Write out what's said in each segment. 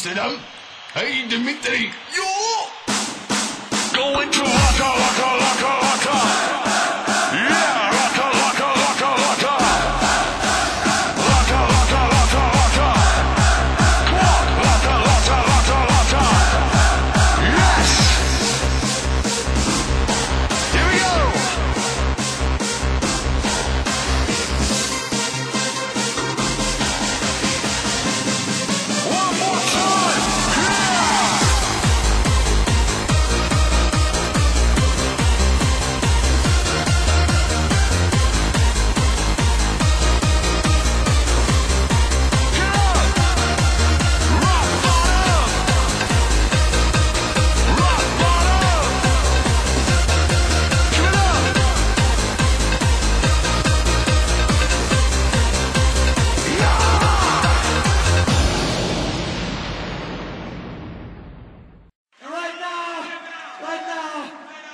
Amsterdam. Hey, Dimitri. Yo! Going to Laka, Laka, Laka, Laka. Yeah, Laka, Laka, Laka, Laka. Laka, Laka, Laka, Laka. Come on, Laka, Laka, Laka, Laka. Yes! Here we go! One more time! Yeah!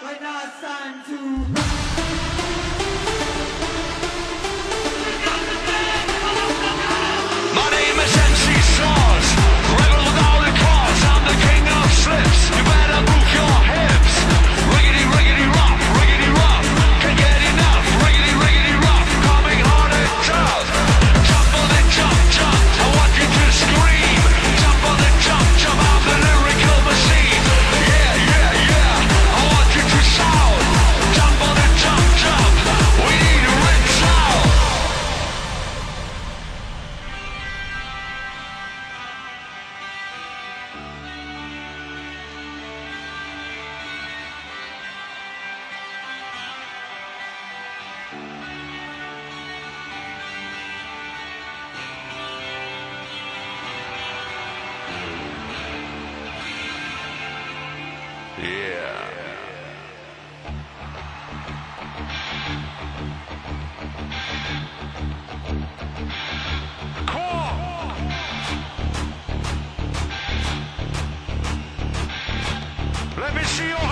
Right now it's time to... My name is MC Sauce, rebel without a cause. I'm the king of slips. You better move your hips. Riggedy, riggedy, rough, can't get enough. Riggedy, riggedy, rough, coming hard and tough. Jump on the jump, jump. I want you to scream. Jump on the jump, jump. I'm the lyrical machine. Yeah, yeah, yeah. I want you to shout. Jump on the jump, jump. We need a red sound. Yeah. Cool. Let me see your